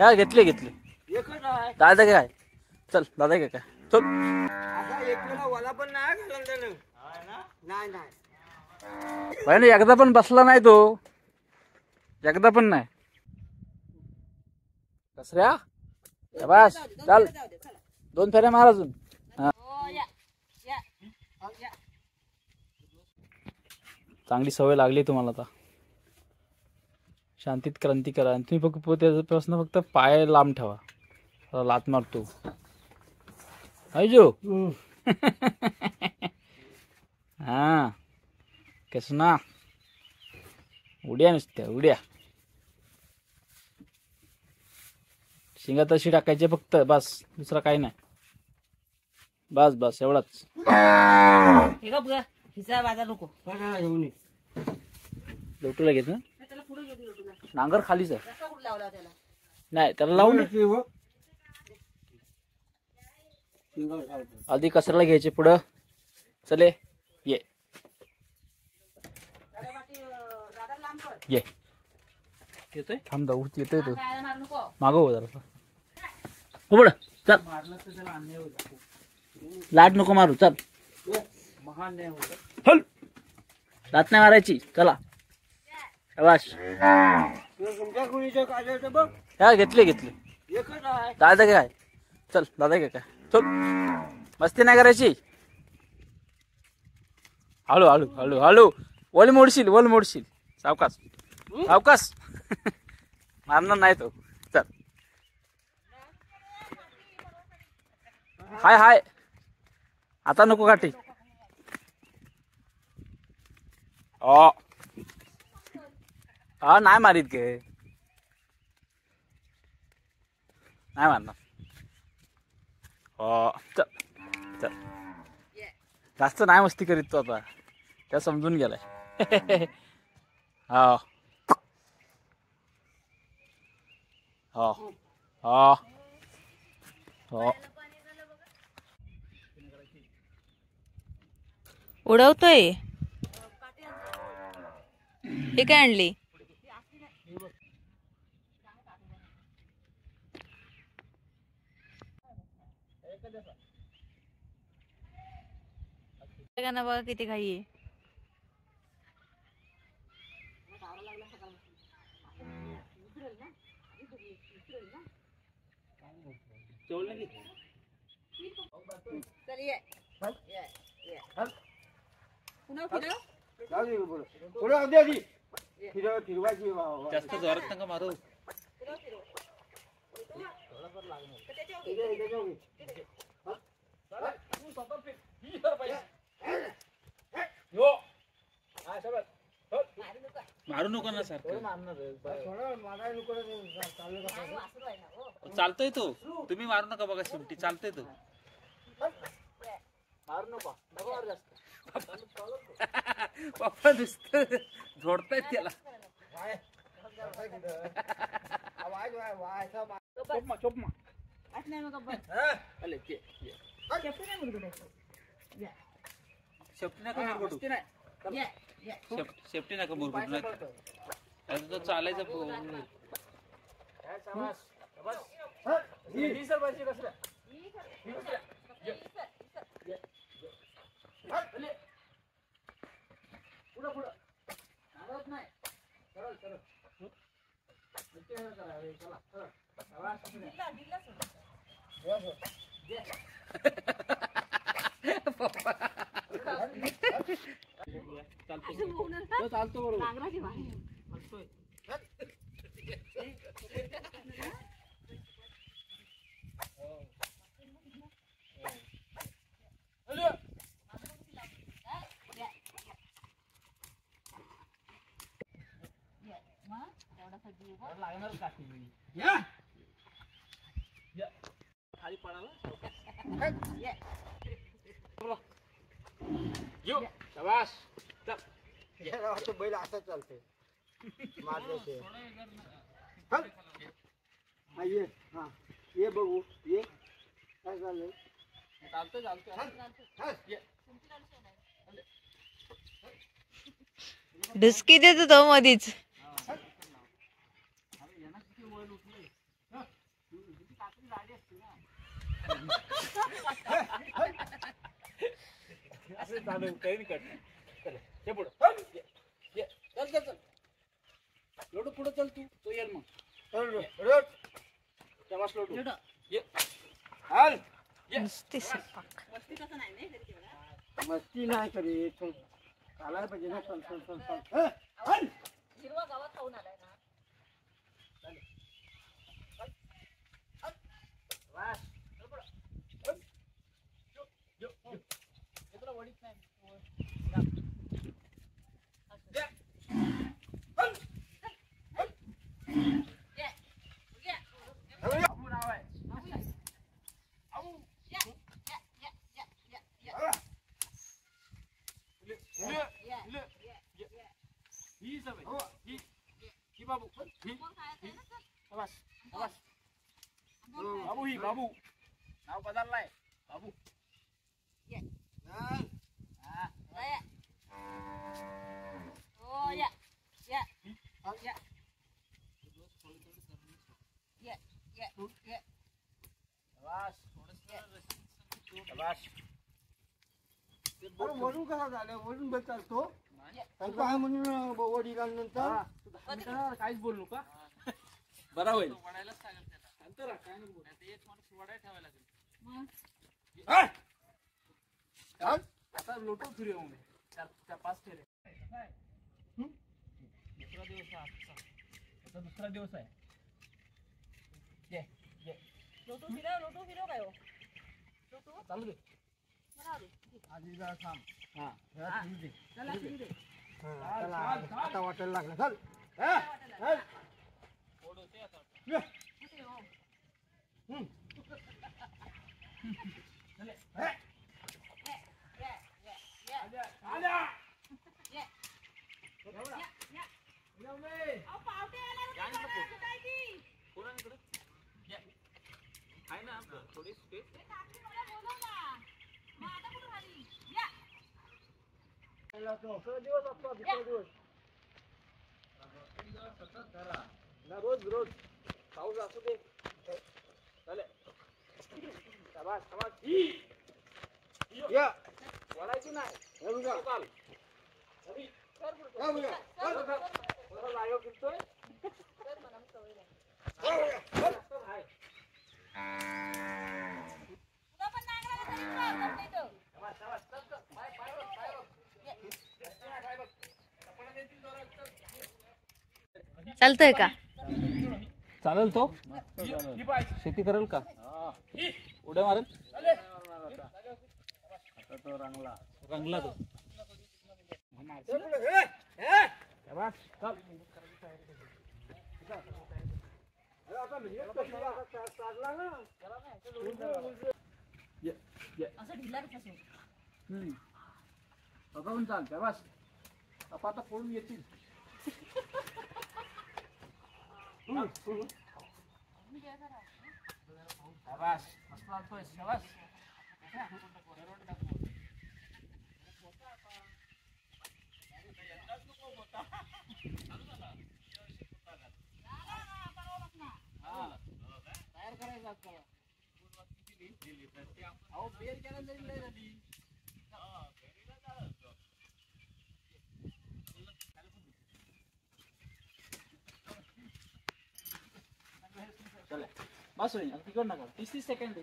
हा घेतले घेतले दादा काय चल दादा काय चल नाही एकदा पण बसला नाही तो एकदा पण नाही कसऱ्या बस चल 2 फेऱ्या मार अजून चांगली सवय लागली तुम्हाला आता शांतीत क्रांती करा आणि तुम्ही फक्त त्याच्यापासून फक्त पाय लांब ठेवा लात मारतो जो हा कस ना उड्या नुसत्या उड्या शिंगा तशी टाकायचे फक्त बस दुसरा काही नाही बस बस एवढाच लोटूला घेत ना नांगर खालीच आहे नाही त्याला लावून आधी कचऱ्याला घ्यायचे पुढं चले ये ये येतोय थांब जाऊ येतोय तो मागव जरा पुढ चल लाट नको मारू चल हल लाट नाही मारायची चला शाबाश हा घेतले घेतले दादा काय चल दादा काय चल मस्ती नाही करायची हळू हळू हळू हळू वल मोडशील सावकाश सावकाश मारणार नाही तो चल हाय हाय आता नको काठी हा नाही मारीत गे नाही मारणार हो चल चल जास्त नाही मस्ती करीत तो आता त्या समजून गेलाय हा हो हो हो उडवतोय हे काय आणली बघा किती घाई आहे जास्त जोरात नका मारू मारू नको ना सर चालतोय तो तुम्ही मारू नका बघा शेवटी चालतोय तो मारू नका पप्पा नुसतं झोडतायत त्याला शेफ्टी नका मुरगुड नका चालायचं चालतो बरोबर खाली पडाला शाबाश चल बैल असं चालते ये बघू ये काय झालंय चालतंय चालतंय ढुसकी देतो तो मधीच चालू काही नाही कट. चल हे पुढं चल चल चल लोटू पुढं चल तू तो येईल मग. तेव्हाच लोटू ये हाल नुसती स्वयंपाक. मस्ती नाही करीत चालायला पाहिजे ना. चल चल चल चल हिरवा गावात खाऊन आलाय ना. बाबू ही बाबू नाव बदललाय बाबू. वरून कसा झालं वरून चालतो काय म्हणून वडिलांनंतर काहीच बोलू का बरा होईल. आता लोटो फिरू येऊ चार पाच फेरे. दुसरा दिवस आहे. लोटू फिरव काय हो. चालू दे आधी जरा थांब. हा आता वाटायला लागलं. चल थोडी स्पेस रोज रोज पाऊस असू दे. चालेल शाबास शाबास. या वळायची नाही. चाल लायो फिरतोय. चालतंय का. चालेल तो शेती करेल का उड्या मारेल. तो रंगला तो बघावून चाल बस. आता फोडून येतील. शाबास मस्त लागतोय. शाबास तयार करायचं. अहो बेर केला तरी लय झाली. बस होईल तिकड नका. 30 सेकंड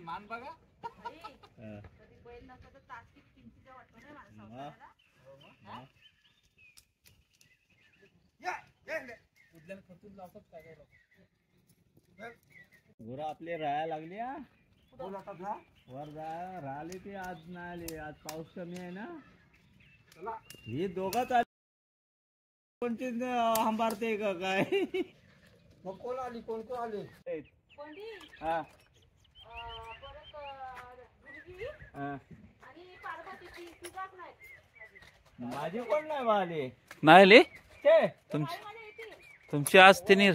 मान बघा. गुरं आपले राहायला लागली. वर राहिले ते आज नाही आले. आज पाऊस कमी आहे ना. ही दोघंच आली. कोणती हंबारते का काय. मग कोण आली कोण कोण आले. हा माझी कोण नाही आली. नाही आले तुमची आज त्यांनी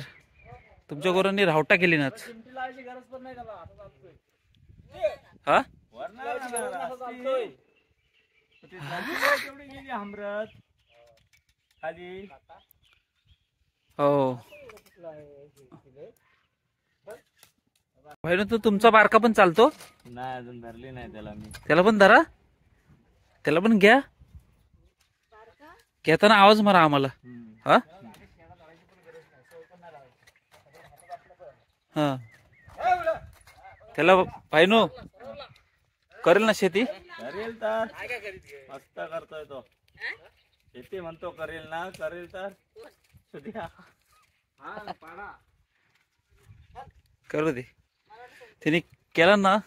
तुमच्या गोरांनी रावटा केली ना. गरज पण नाही हा तेवढी गेली हमरत. खाली हो तो तुमचा बारका पण चालतो. नाही अजून धरली नाही त्याला मी. त्याला पण धरा, त्याला पण घ्या. घेताना आवाज मारा आम्हाला. हा हा त्याला पाहिनो करेल ना शेती. करेल तर मस्त करतोय तो. शेती म्हणतो करेल ना, करेल तर करू दे. त्याने केला ना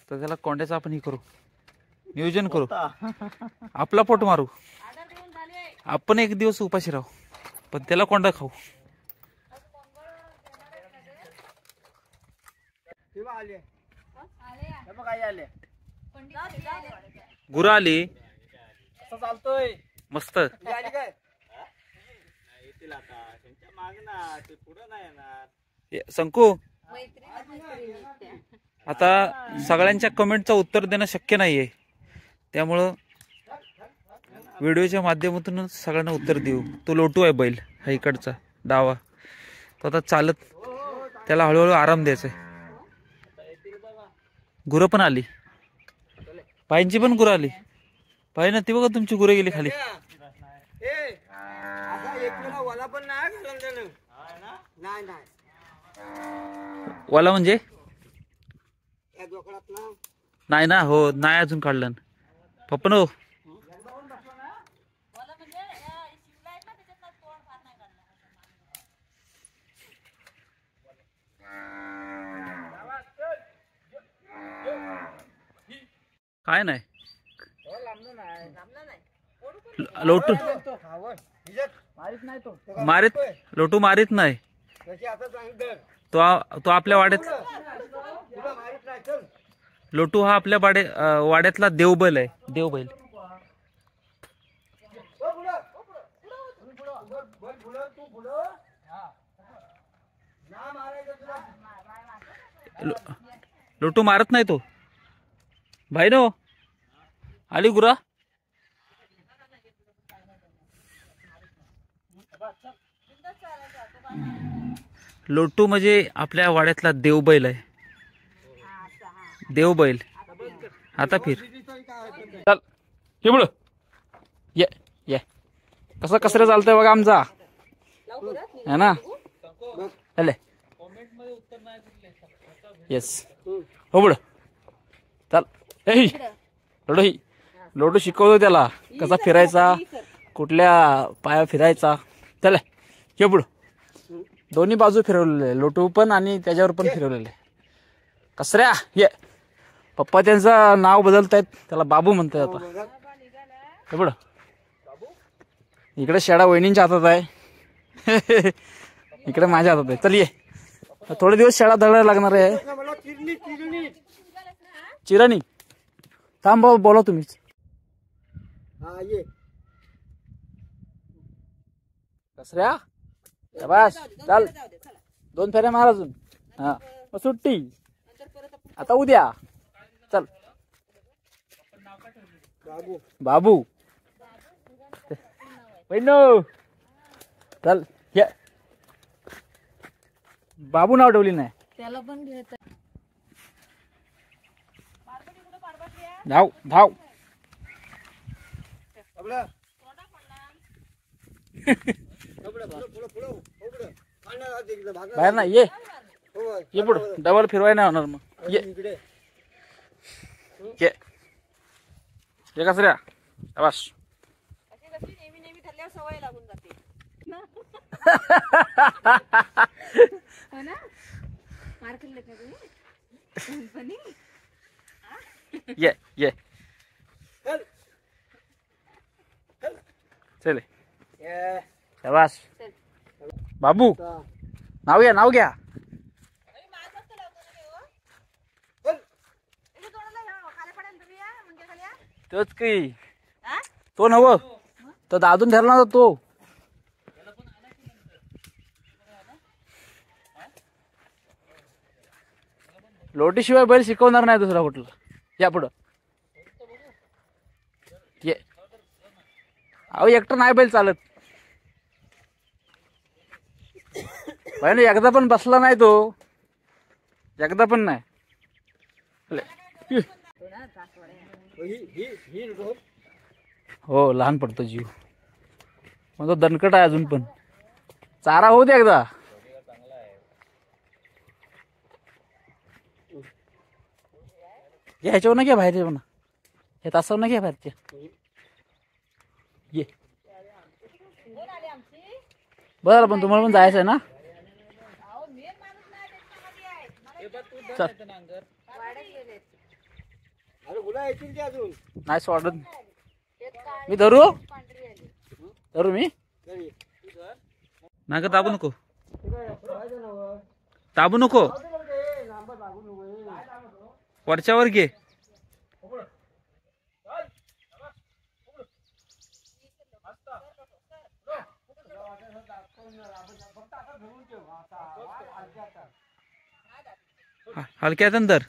तर त्याला कोंड्याचं आपण हे करू, नियोजन करू, आपला पोट मारू. आपण एक दिवस उपाशी राहू पण त्याला कोंडा खाऊ. गुरं आली चालतोय मस्त. येतील आता त्यांच्या मागणार, ते पुढं नाही येणार. संकू आता सगळ्यांच्या कमेंटचं उत्तर देणं शक्य नाहीये, त्यामुळं व्हिडिओच्या माध्यमातून सगळ्यांना उत्तर देऊ. तो लोटू आहे बैल हा इकडचा डावा, तो आता चालत, त्याला हळूहळू आराम द्यायचा. गुरं पण आली, पायींची पण गुरं आली. पाहिजे ना ती बघा तुमची गुरं गेली खाली. वाला म्हणजे नाही ना, हो नाही अजून काढलं पप्पा नो. काय नाही लोटू मारित, लोटू मारित नाही तो आपल्या वाड्यात. लोटू हा आपल्या वाड्यातला देवबैल आहे, देवबैल. लोटू मारत नाही तो. भाई नो आली गुरा. लोटू म्हणजे आपल्या वाड्यातला देवबैल आहे, देवबैल. आता फिर चल हिमळ ये ये. कसं कसं चालतंय बघा आमचा है ना. हले येस हो बड चल. लोटू लोटू शिकवतो त्याला कसा फिरायचा, कुठल्या पाया फिरायचा. चल ये पुढं. दोन्ही बाजू फिरवलेले लोटू पण आणि त्याच्यावर पण फिरवलेले. कसऱ्या ये. पप्पा त्यांचं नाव बदलतायत, त्याला बाबू म्हणतात आता. हे पुढं इकडे शेडा वहिनींच्या हातात आहे, इकडे माझ्या हातात आहे. चल ये. थोडे दिवस शेळा धरायला लागणार आहे. चिराणी थांब बाबा, बोला तुम्हीच. कसऱ्या बस चाल, 2 फेऱ्या मार अजून. हा मग सुट्टी आता उद्या. चल बाबू बहिणो चल ये. बाबू नाव ठेवली नाही त्याला पण घेत. धाव धाव. बाहेर ना ये. ये पुढं डबल फिरवाय नाही होणार मग. ये ये ये कसऱ्या बस. नेहमी नेहमी ठरल्यावर सवय लागून जाते हो ना. मार खाल्ले का तुम्ही. ये ये चले शाबास. बाबू नाव घ्या, नाव घ्या. तोच की तो नव तो दादून ठरला ना तो. लोटीशिवाय बैल शिकवणार नाही दुसरा कुठला. या पुढं ये अहो एकटं नाही बैल चालत. भाई एकदा पण बसला नाही तो, एकदा पण नाही. हो लहान पडतो जीव, मग तो दणकट आहे अजून पण. चारा होऊ दे एकदा. ह्याच्यावर ना घ्या बाहेर, येऊ ना हे तासावर ना घ्या बाहेरच्या. ये बरं, पण तुम्हाला पण जायचं आहे ना. चल. अरे गुला येतील की अजून नाही सोडत मी. धरू धरू मी. नाही का दाबू नको, दाबू नको. वरच्यावर घे. हलक्यात अंदर